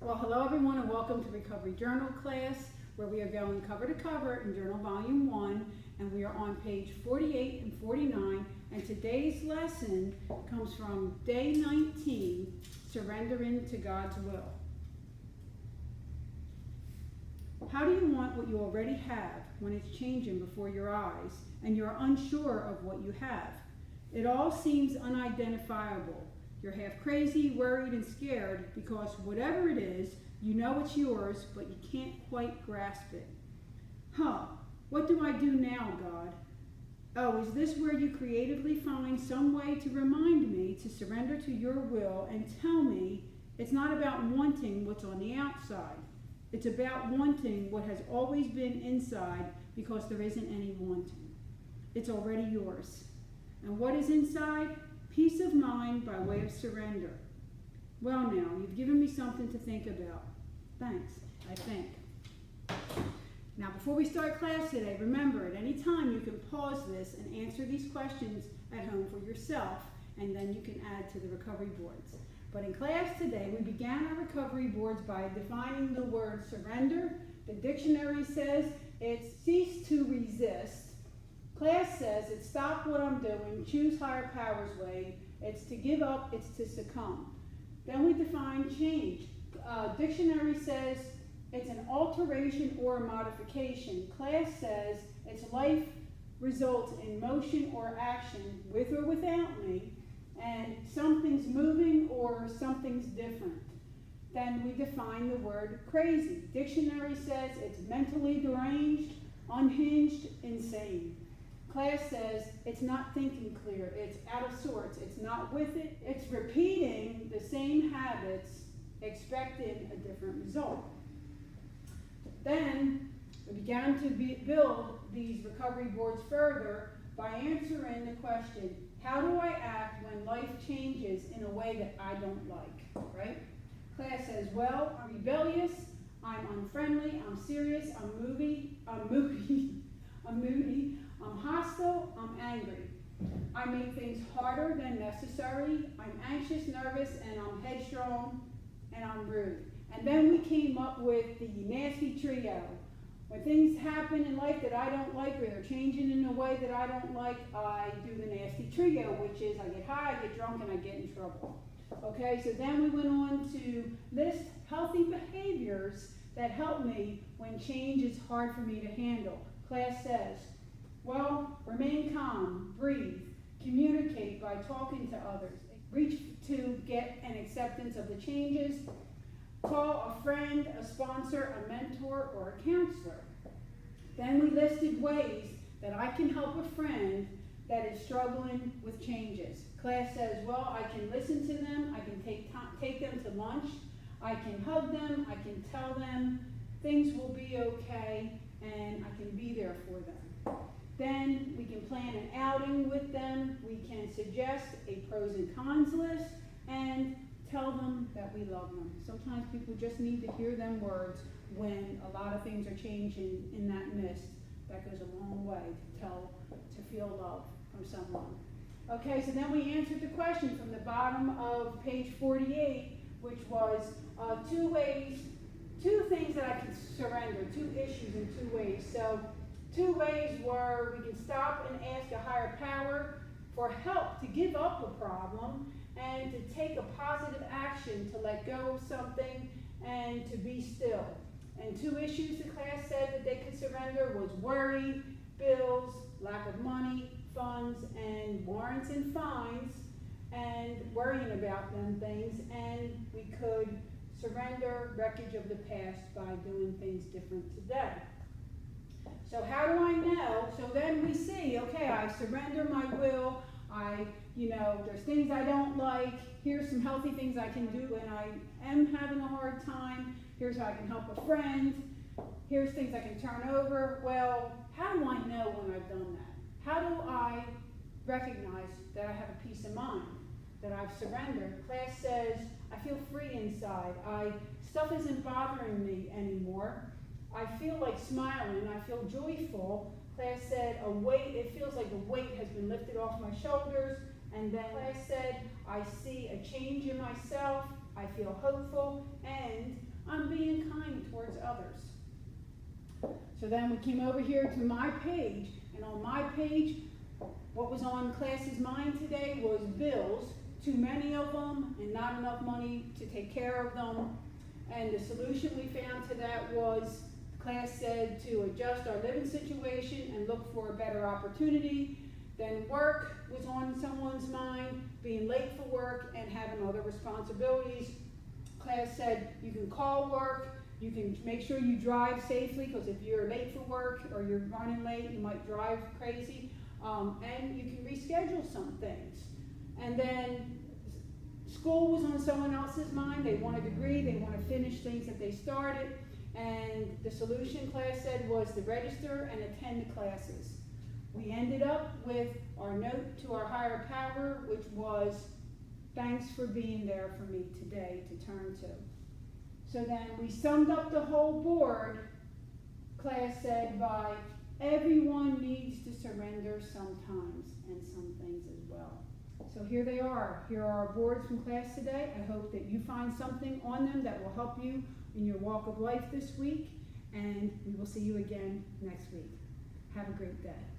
Well, hello everyone and welcome to Recovery Journal class where we are going cover to cover in Journal Volume 1 and we are on page 48 and 49 and today's lesson comes from day 19, Surrendering to God's Will. How do you want what you already have when it's changing before your eyes and you're unsure of what you have? It all seems unidentifiable. You're half crazy, worried, and scared because whatever it is, you know it's yours, but you can't quite grasp it. What do I do now, God? Oh, is this where you creatively find some way to remind me to surrender to your will and tell me it's not about wanting what's on the outside. It's about wanting what has always been inside because there isn't any wanting. It's already yours. And what is inside? Peace of mind by way of surrender. Well now, you've given me something to think about. Thanks, I think. Now before we start class today, remember at any time you can pause this and answer these questions at home for yourself, and then you can add to the recovery boards. But in class today, we began our recovery boards by defining the word surrender. The dictionary says it's cease to resist. Class says it's stop what I'm doing, choose higher power's way. It's to give up, it's to succumb. Then we define change. Dictionary says it's an alteration or a modification. Class says it's life results in motion or action with or without me, and something's moving or something's different. Then we define the word crazy. Dictionary says it's mentally deranged, unhinged, insane. Class says it's not thinking clear, it's out of sorts, it's not with it, it's repeating the same habits, expecting a different result. Then we began to build these recovery boards further by answering the question, how do I act when life changes in a way that I don't like, right? Class says, well, I'm rebellious, I'm unfriendly, I'm serious, I'm moody, I'm hostile, I'm angry. I make things harder than necessary, I'm anxious, nervous, and I'm headstrong, and I'm rude. And then we came up with the nasty trio. When things happen in life that I don't like or they're changing in a way that I don't like, I do the nasty trio, which is I get high, I get drunk, and I get in trouble. Okay, so then we went on to list healthy behaviors that help me when change is hard for me to handle. Class says, well, remain calm, breathe, communicate by talking to others, reach to get an acceptance of the changes, call a friend, a sponsor, a mentor, or a counselor. Then we listed ways that I can help a friend that is struggling with changes. Class says, well, I can listen to them, I can take them to lunch, I can hug them, I can tell them things will be okay, and I can be there for them. Then we can plan an outing with them, we can suggest a pros and cons list, and tell them that we love them. Sometimes people just need to hear them words when a lot of things are changing in that midst. That goes a long way to feel love from someone. Okay, so then we answered the question from the bottom of page 48, which was two things that I can surrender, two issues in two ways. So 2 ways were we can stop and ask a higher power for help to give up a problem and to take a positive action to let go of something and to be still. And 2 issues the class said that they could surrender was worry, bills, lack of money, funds, and warrants and fines, and worrying about them things, and we could surrender wreckage of the past by doing things different today. So how do I know? So then we see, okay, I surrender my will. There's things I don't like. Here's some healthy things I can do when I am having a hard time. Here's how I can help a friend. Here's things I can turn over. Well, how do I know when I've done that? How do I recognize that I have a peace of mind, that I've surrendered? Class says, I feel free inside. Stuff isn't bothering me anymore. I feel like smiling, I feel joyful. Class said it feels like a weight has been lifted off my shoulders. And then class said, I see a change in myself, I feel hopeful, and I'm being kind towards others. So then we came over here to my page, and on my page, what was on class's mind today was bills, too many of them and not enough money to take care of them. And the solution we found to that was, the class said to adjust our living situation and look for a better opportunity. Then work was on someone's mind, being late for work and having other responsibilities. Class said you can call work, you can make sure you drive safely, because if you're late for work or you're running late, you might drive crazy. And you can reschedule some things. And then school was on someone else's mind. They want a degree, they want to finish things that they started. And the solution class said was to register and attend the classes. We ended up with our note to our higher power, which was, thanks for being there for me today, to turn to. So then we summed up the whole board, class said, by everyone needs to surrender sometimes, and some things as well. So here they are. Here are our boards from class today. I hope that you find something on them that will help you in your walk of life this week, and we will see you again next week. Have a great day.